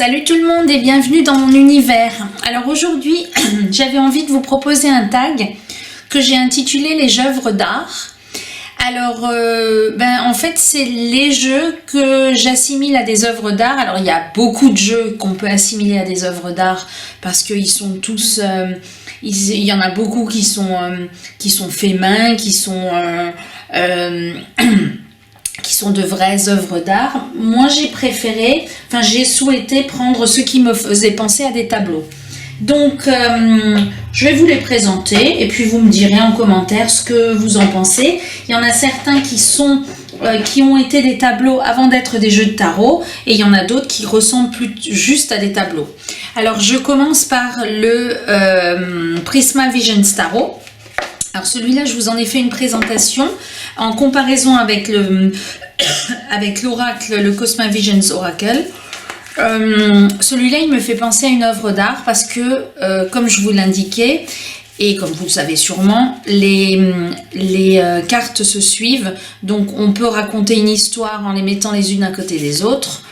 Salut tout le monde et bienvenue dans mon univers. Alors aujourd'hui, j'avais envie de vous proposer un tag que j'ai intitulé les œuvres d'art. Alors, en fait, c'est les jeux que j'assimile à des œuvres d'art. Alors, il y a beaucoup de jeux qu'on peut assimiler à des œuvres d'art parce qu'ils sont tous... il y en a beaucoup qui sont faits main, qui sont de vraies œuvres d'art. Moi, j'ai souhaité prendre ce qui me faisait penser à des tableaux. Donc, je vais vous les présenter et puis vous me direz en commentaire ce que vous en pensez. Il y en a certains qui ont été des tableaux avant d'être des jeux de tarot et il y en a d'autres qui ressemblent plus juste à des tableaux. Alors, je commence par le Prisma Visions Tarot. Alors celui-là, je vous en ai fait une présentation en comparaison avec l'oracle, le Cosma Visions Oracle. Celui-là, il me fait penser à une œuvre d'art parce que, comme je vous l'indiquais, et comme vous le savez sûrement, les cartes se suivent. Donc, on peut raconter une histoire en les mettant les unes à côté des autres.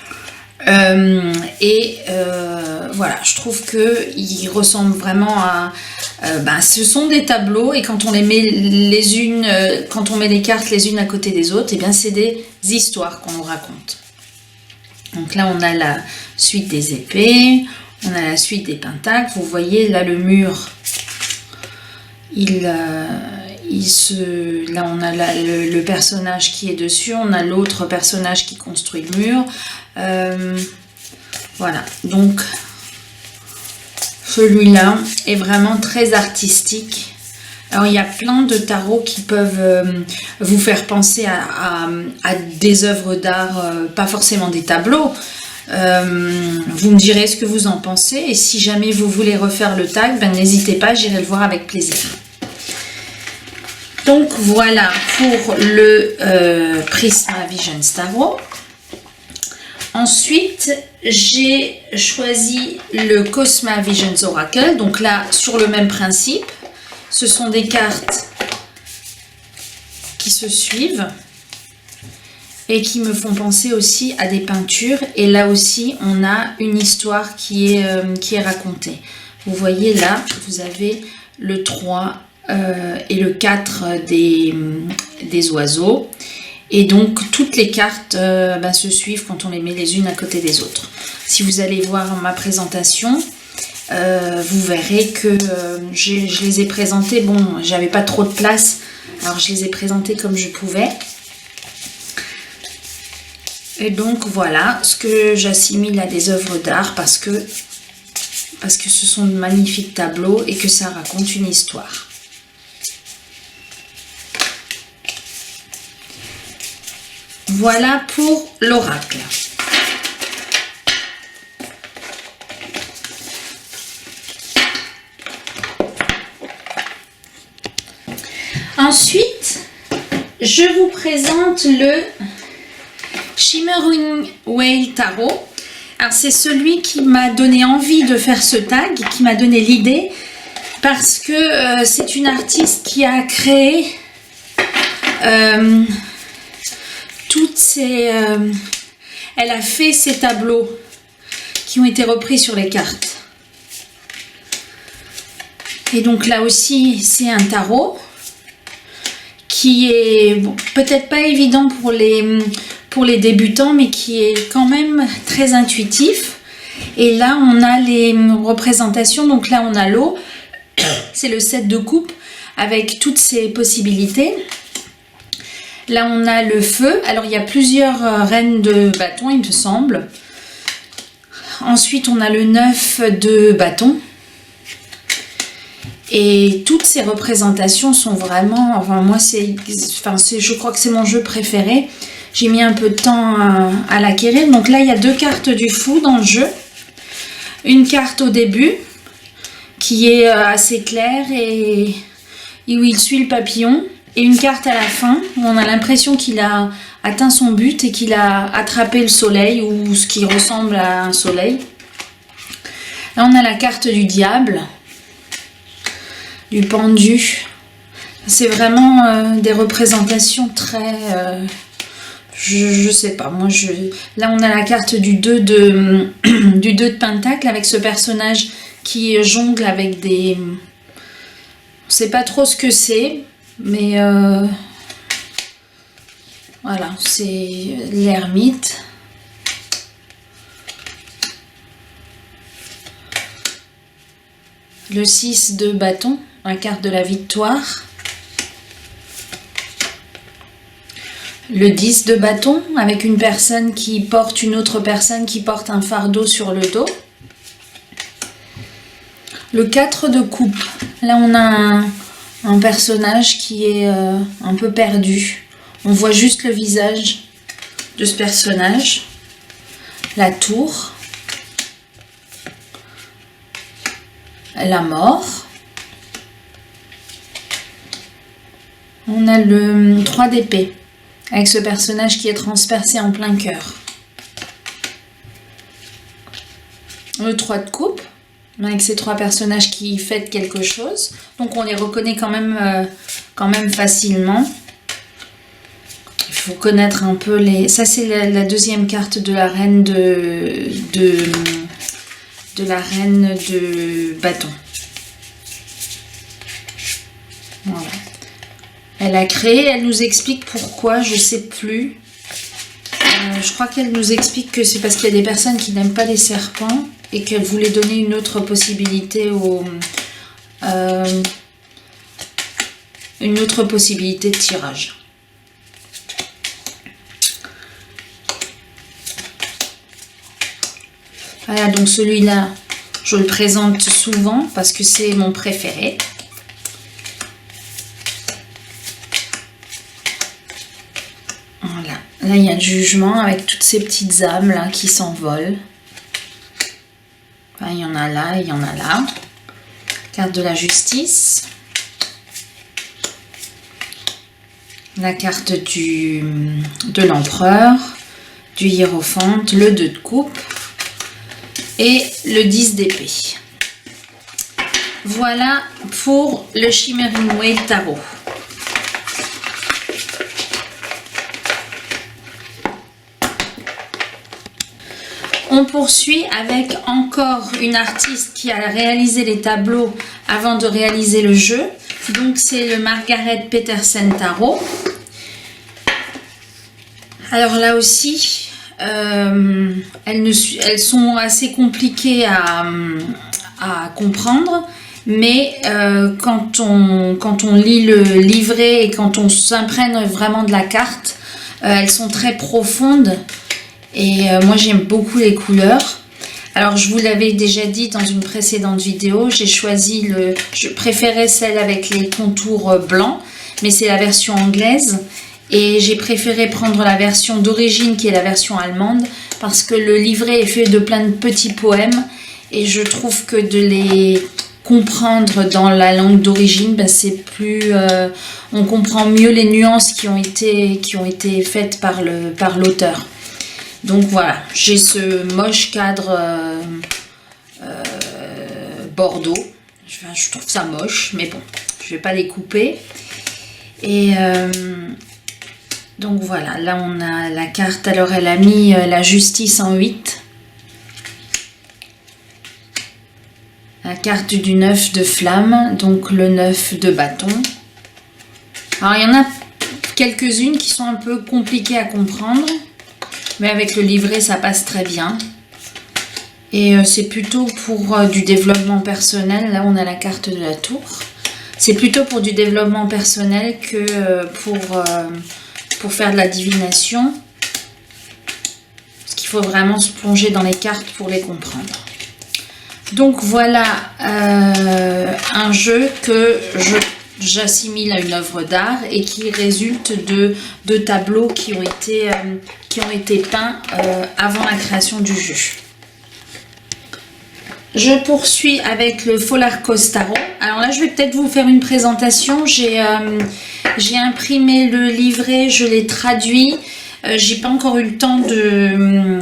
Voilà, je trouve qu'ils ressemblent vraiment à... ce sont des tableaux et quand on les met quand on met les cartes les unes à côté des autres, et bien c'est des histoires qu'on nous raconte. Donc là, on a la suite des épées, on a la suite des pentacles. Vous voyez là le mur, là on a le personnage qui est dessus, on a l'autre personnage qui construit le mur. Voilà, donc celui-là est vraiment très artistique. Alors il y a plein de tarots qui peuvent vous faire penser à des œuvres d'art, pas forcément des tableaux. Vous me direz ce que vous en pensez et si jamais vous voulez refaire le tag, n'hésitez pas, j'irai le voir avec plaisir. Donc voilà pour le Prisma Visions Tarot. Ensuite, j'ai choisi le Cosma Visions Oracle. Donc là, sur le même principe, ce sont des cartes qui se suivent et qui me font penser aussi à des peintures. Et là aussi, on a une histoire qui est racontée. Vous voyez là, vous avez le 3 et le 4 des oiseaux. Et donc, toutes les cartes se suivent quand on les met les unes à côté des autres. Si vous allez voir ma présentation, vous verrez que je les ai présentées. Bon, j'avais pas trop de place, alors je les ai présentées comme je pouvais. Et donc, voilà ce que j'assimile à des œuvres d'art parce que ce sont de magnifiques tableaux et que ça raconte une histoire. Voilà pour l'oracle. Ensuite, je vous présente le Shimmering Whale Tarot. Alors, c'est celui qui m'a donné envie de faire ce tag, qui m'a donné l'idée, parce que c'est une artiste qui a créé... elle a fait ces tableaux qui ont été repris sur les cartes. Et donc là aussi, c'est un tarot qui est peut-être pas évident pour les débutants, mais qui est quand même très intuitif. Et là, on a les représentations. Donc là, on a l'eau. C'est le 7 de coupe avec toutes ses possibilités. Là, on a le feu. Alors, il y a plusieurs reines de bâton, il me semble. Ensuite, on a le 9 de bâton. Et toutes ces représentations sont vraiment... Enfin, moi, je crois que c'est mon jeu préféré. J'ai mis un peu de temps à l'acquérir. Donc là, il y a deux cartes du fou dans le jeu. Une carte au début, qui est assez claire et où il suit le papillon. Et une carte à la fin où on a l'impression qu'il a atteint son but et qu'il a attrapé le soleil ou ce qui ressemble à un soleil. Là, on a la carte du diable, du pendu. C'est vraiment des représentations très... Je sais pas, moi là on a la carte du 2 de, du 2 de Pentacle avec ce personnage qui jongle avec des... On sait pas trop ce que c'est, mais voilà, c'est l'ermite. Le 6 de bâton, la carte de la victoire. Le 10 de bâton, avec une personne qui porte une autre personne qui porte un fardeau sur le dos. Le 4 de coupe, là on a un personnage qui est un peu perdu. On voit juste le visage de ce personnage. La tour. La mort. On a le 3 d'épée. Avec ce personnage qui est transpercé en plein cœur. Le 3 de coupe, avec ces 3 personnages qui fêtent quelque chose. Donc on les reconnaît quand même facilement. Il faut connaître un peu les... Ça c'est la deuxième carte de la reine de la reine de bâton. Voilà. Elle a créé, elle nous explique pourquoi, je sais plus. Je crois qu'elle nous explique que c'est parce qu'il y a des personnes qui n'aiment pas les serpents et qu'elle voulait donner une autre possibilité de tirage. Voilà, donc celui-là, je le présente souvent parce que c'est mon préféré. Là, il y a le jugement avec toutes ces petites âmes là qui s'envolent. Enfin, il y en a là, il y en a là. Carte de la justice. La carte de l'empereur, du hiérophante, le 2 de coupe et le 10 d'épée. Voilà pour le Shimmering Whale Tarot. On poursuit avec encore une artiste qui a réalisé les tableaux avant de réaliser le jeu. Donc c'est le Margaret Petersen Tarot. Alors là aussi, elles sont assez compliquées à comprendre. Mais quand on lit le livret et quand on s'imprègne vraiment de la carte, elles sont très profondes. Et moi j'aime beaucoup les couleurs. Alors je vous l'avais déjà dit dans une précédente vidéo, je préférais celle avec les contours blancs, mais c'est la version anglaise. Et j'ai préféré prendre la version d'origine qui est la version allemande parce que le livret est fait de plein de petits poèmes et je trouve que de les comprendre dans la langue d'origine, ben c'est plus... on comprend mieux les nuances qui ont été faites par l'auteur. Donc voilà, j'ai ce moche cadre bordeaux. Je trouve ça moche, mais bon, je vais pas les couper. Et donc voilà, là on a la carte. Alors elle a mis la justice en 8. La carte du 9 de flamme, donc le 9 de bâton. Alors il y en a quelques-unes qui sont un peu compliquées à comprendre. Mais avec le livret, ça passe très bien. Et c'est plutôt pour du développement personnel. Là, on a la carte de la tour. C'est plutôt pour du développement personnel que pour faire de la divination. Parce qu'il faut vraiment se plonger dans les cartes pour les comprendre. Donc voilà un jeu que j'assimile à une œuvre d'art et qui résulte de tableaux qui ont été peints avant la création du jeu. Je poursuis avec le Folarcos Tarot. Alors là, je vais peut-être vous faire une présentation. J'ai imprimé le livret, je l'ai traduit. J'ai pas encore eu le temps de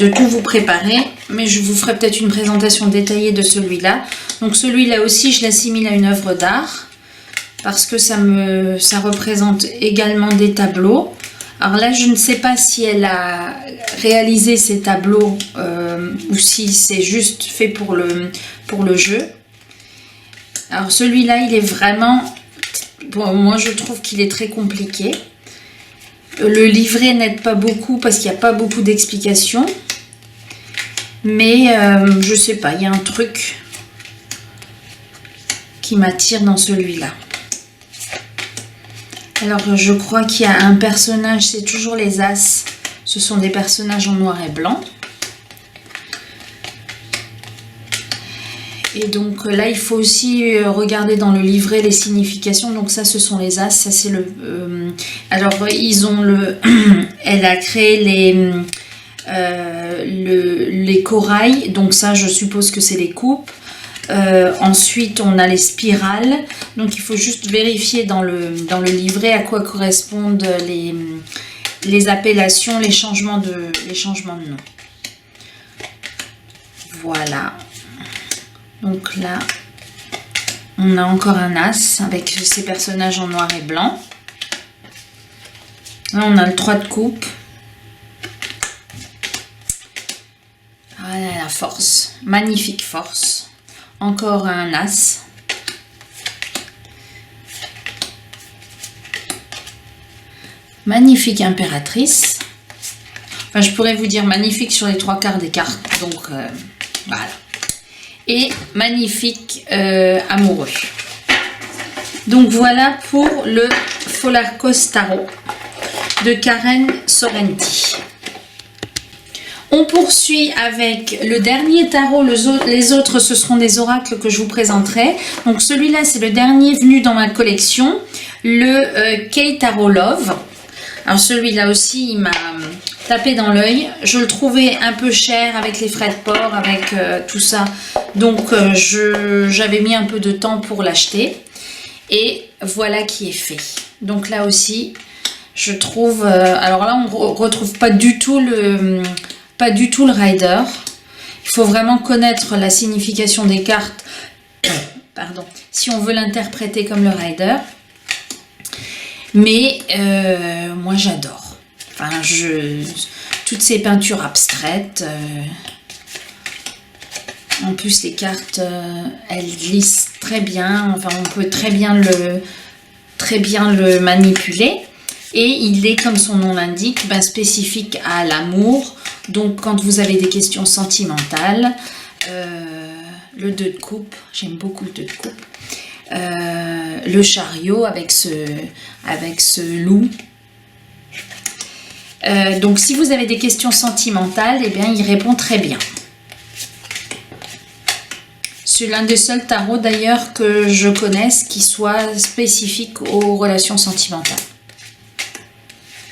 tout vous préparer, mais je vous ferai peut-être une présentation détaillée de celui-là. Donc celui-là aussi, je l'assimile à une œuvre d'art parce que ça représente également des tableaux. Alors là, je ne sais pas si elle a réalisé ces tableaux ou si c'est juste fait pour le jeu. Alors celui-là, il est vraiment... Bon, moi, je trouve qu'il est très compliqué. Le livret n'aide pas beaucoup parce qu'il n'y a pas beaucoup d'explications. Mais je sais pas, il y a un truc qui m'attire dans celui-là. Alors je crois qu'il y a un personnage, c'est toujours les As. Ce sont des personnages en noir et blanc. Et donc là, il faut aussi regarder dans le livret les significations. Donc ça, ce sont les As. Ça, c'est le... alors, ils ont le... Elle a créé les corails. Donc ça, je suppose que c'est les coupes. Ensuite, on a les spirales. Donc, il faut juste vérifier dans le livret à quoi correspondent les appellations, les changements de nom. Voilà. Donc là, on a encore un As avec ces personnages en noir et blanc. Là, on a le 3 de coupe. Voilà la force. Magnifique force. Encore un As. Magnifique impératrice. Enfin, je pourrais vous dire magnifique sur les 3/4 des cartes. Donc, voilà. Et magnifique amoureux. Donc, voilà pour le Folakos Tarot de Karen Sorrenti. On poursuit avec le dernier tarot. Les autres, ce seront des oracles que je vous présenterai. Donc celui-là, c'est le dernier venu dans ma collection, le Kei Tarot Love. Alors celui-là aussi, il m'a tapé dans l'œil. Je le trouvais un peu cher avec les frais de port, avec tout ça. Donc j'avais mis un peu de temps pour l'acheter. Et voilà qui est fait. Donc là aussi, je trouve... alors là, on ne retrouve pas du tout le rider. Il faut vraiment connaître la signification des cartes, pardon, si on veut l'interpréter comme le rider. Mais moi j'adore. Enfin, toutes ces peintures abstraites. En plus les cartes, elles glissent très bien. Enfin, on peut très bien le manipuler. Et il est, comme son nom l'indique, spécifique à l'amour. Donc, quand vous avez des questions sentimentales, le 2 de coupe, j'aime beaucoup le 2 de coupe, le chariot avec ce loup. Donc, si vous avez des questions sentimentales, eh bien, il répond très bien. C'est l'un des seuls tarots, d'ailleurs, que je connaisse qui soit spécifique aux relations sentimentales.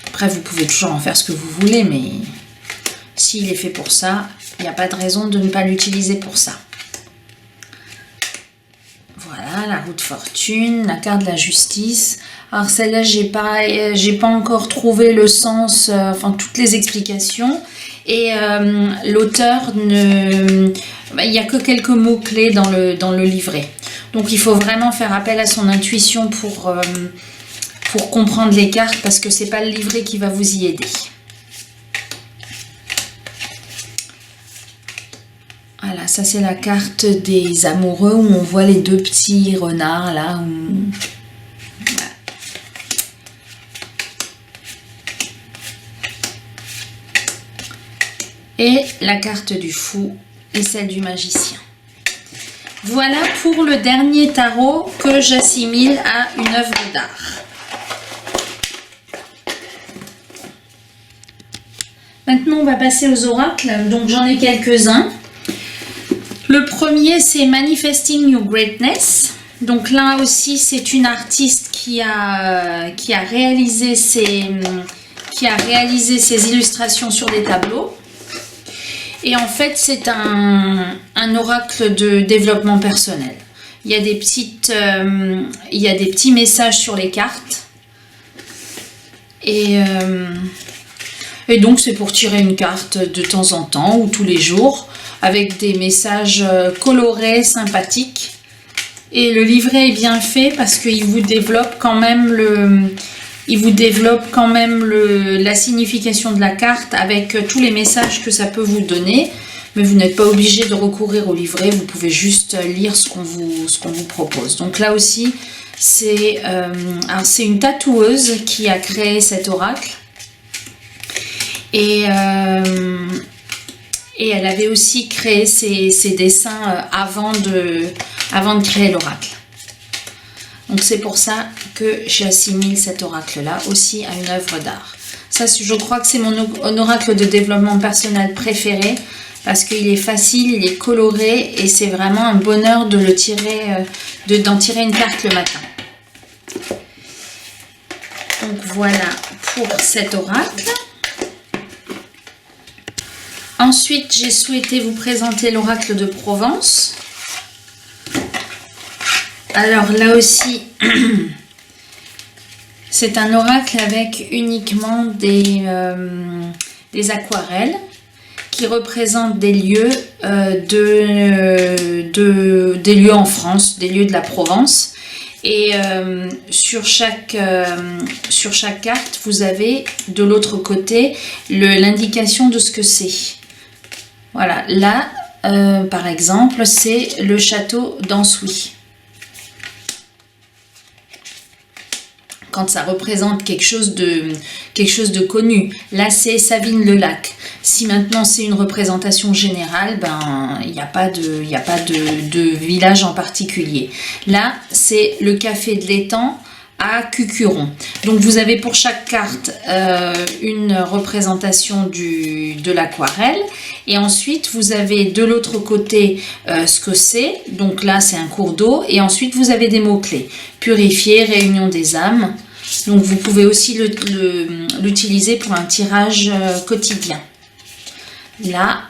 Après, vous pouvez toujours en faire ce que vous voulez, mais s'il est fait pour ça, il n'y a pas de raison de ne pas l'utiliser pour ça. Voilà, la roue de fortune, la carte de la justice. Alors celle-là, j'ai pas encore trouvé le sens, enfin toutes les explications. Et l'auteur il n'y a que quelques mots-clés dans le livret. Donc il faut vraiment faire appel à son intuition pour comprendre les cartes, parce que c'est pas le livret qui va vous y aider. Voilà, ça c'est la carte des amoureux où on voit les 2 petits renards là. Voilà. Et la carte du fou et celle du magicien. Voilà pour le dernier tarot que j'assimile à une œuvre d'art. Maintenant, on va passer aux oracles. Donc, j'en ai quelques-uns. Le premier, c'est Manifesting Your Greatness. Donc là aussi, c'est une artiste qui a réalisé ses illustrations sur des tableaux. Et en fait, c'est un oracle de développement personnel. Il y a des petits messages sur les cartes. Et donc, c'est pour tirer une carte de temps en temps ou tous les jours, avec des messages colorés, sympathiques. Et le livret est bien fait parce qu'il vous développe quand même il vous développe quand même la signification de la carte avec tous les messages que ça peut vous donner. Mais vous n'êtes pas obligé de recourir au livret, vous pouvez juste lire ce qu'on vous propose. Donc là aussi, c'est une tatoueuse qui a créé cet oracle. Et elle avait aussi créé ses dessins avant de créer l'oracle. Donc c'est pour ça que j'assimile cet oracle-là aussi à une œuvre d'art. Ça, je crois que c'est mon oracle de développement personnel préféré parce qu'il est facile, il est coloré et c'est vraiment un bonheur de le tirer, d'en tirer une carte le matin. Donc voilà pour cet oracle. Ensuite, j'ai souhaité vous présenter l'oracle de Provence. Alors là aussi, c'est un oracle avec uniquement des aquarelles qui représentent des lieux, des lieux en France, des lieux de la Provence. Et sur chaque carte, vous avez de l'autre côté l'indication de ce que c'est. Voilà, là, par exemple, c'est le château d'Ansouis. Quand ça représente quelque chose de connu. Là, c'est Savines-le-Lac. Si maintenant c'est une représentation générale, ben il n'y a pas de village en particulier. Là, c'est le café de l'étang à Cucuron. Donc vous avez pour chaque carte une représentation de l'aquarelle et ensuite vous avez de l'autre côté ce que c'est. Donc là c'est un cours d'eau et ensuite vous avez des mots-clés. Purifier, réunion des âmes. Donc vous pouvez aussi l'utiliser pour un tirage quotidien. Là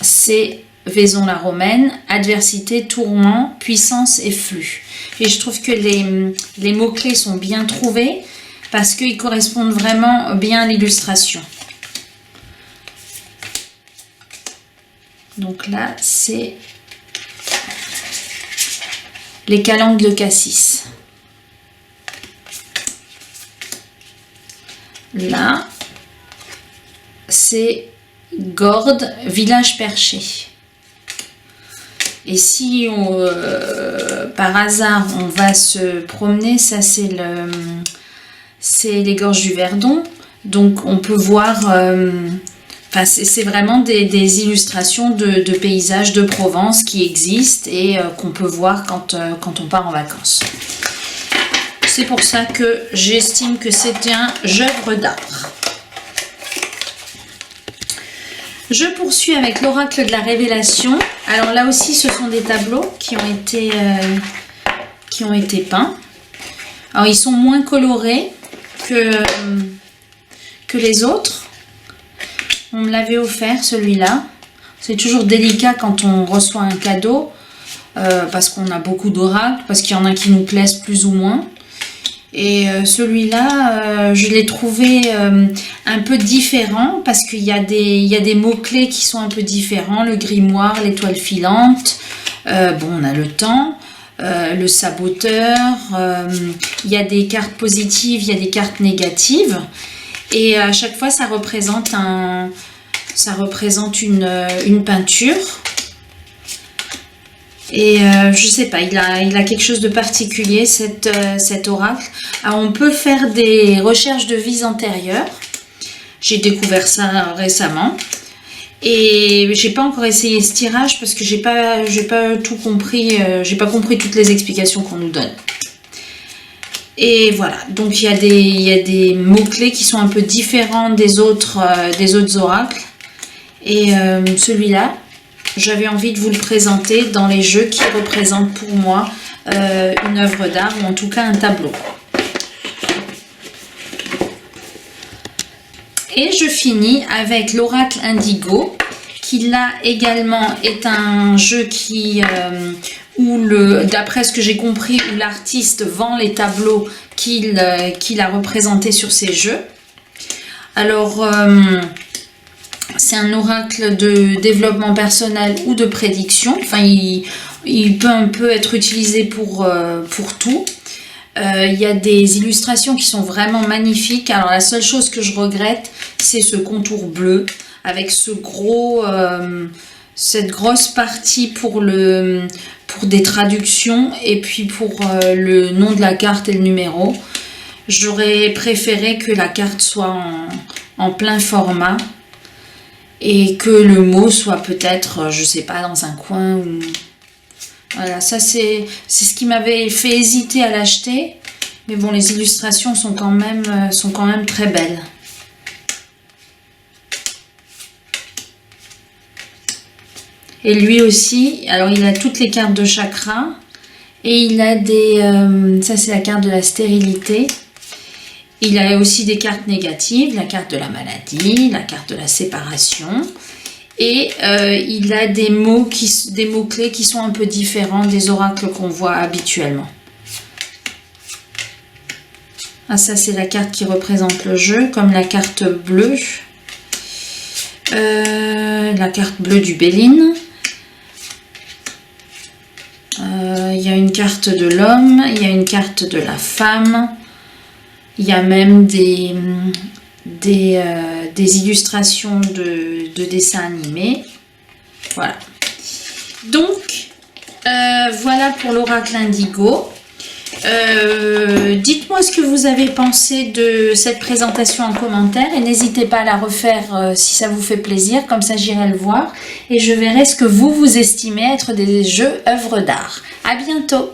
c'est Vaison-la-Romaine, adversité, tourment, puissance et flux. Et je trouve que les mots-clés sont bien trouvés parce qu'ils correspondent vraiment bien à l'illustration. Donc là, c'est les calanques de Cassis. Là, c'est Gordes, village perché. Et si par hasard on va se promener, ça c'est les gorges du Verdon. Donc on peut voir, c'est vraiment des illustrations de paysages de Provence qui existent et qu'on peut voir quand on part en vacances. C'est pour ça que j'estime que c'est une œuvre d'art. Je poursuis avec l'oracle de la révélation. Alors là aussi, ce sont des tableaux qui ont été peints. Alors ils sont moins colorés que les autres. On me l'avait offert celui-là. C'est toujours délicat quand on reçoit un cadeau parce qu'on a beaucoup d'oracles, parce qu'il y en a qui nous plaisent plus ou moins. Et celui-là, je l'ai trouvé un peu différent parce qu'il y a des mots-clés qui sont un peu différents. Le grimoire, l'étoile filante, bon, on a le temps, le saboteur, il y a des cartes positives, il y a des cartes négatives. Et à chaque fois, ça représente une peinture. Et je sais pas, il a quelque chose de particulier cet oracle. Alors, on peut faire des recherches de vies antérieures. J'ai découvert ça récemment. Et j'ai pas encore essayé ce tirage parce que j'ai pas tout compris. J'ai pas compris toutes les explications qu'on nous donne. Et voilà, donc il y a des mots-clés qui sont un peu différents des autres oracles. Et celui-là, j'avais envie de vous le présenter dans les jeux qui représentent pour moi une œuvre d'art ou en tout cas un tableau. Et je finis avec l'oracle Indigo, qui là également est un jeu d'après ce que j'ai compris, où l'artiste vend les tableaux qu'il a représentés sur ses jeux. Alors, c'est un oracle de développement personnel ou de prédiction. Enfin, il peut un peu être utilisé pour tout. Il y a des illustrations qui sont vraiment magnifiques. Alors la seule chose que je regrette, c'est ce contour bleu avec cette grosse partie pour des traductions et puis pour le nom de la carte et le numéro. J'aurais préféré que la carte soit en plein format et que le mot soit peut-être, je sais pas, dans un coin ou... Voilà, ça c'est ce qui m'avait fait hésiter à l'acheter. Mais bon, les illustrations sont quand même très belles. Et lui aussi, alors il a toutes les cartes de chakra. Et il a ça c'est la carte de la stérilité. Il a aussi des cartes négatives, la carte de la maladie, la carte de la séparation. Et il a des mots-clés qui sont un peu différents des oracles qu'on voit habituellement. Ah, ça c'est la carte qui représente le jeu, comme la carte bleue. La carte bleue du Béline. Il y a une carte de l'homme, il y a une carte de la femme. Il y a même des illustrations de dessins animés. Voilà. Donc, voilà pour l'oracle indigo. Dites-moi ce que vous avez pensé de cette présentation en commentaire et n'hésitez pas à la refaire si ça vous fait plaisir. Comme ça, j'irai le voir et je verrai ce que vous estimez être des jeux œuvres d'art. À bientôt!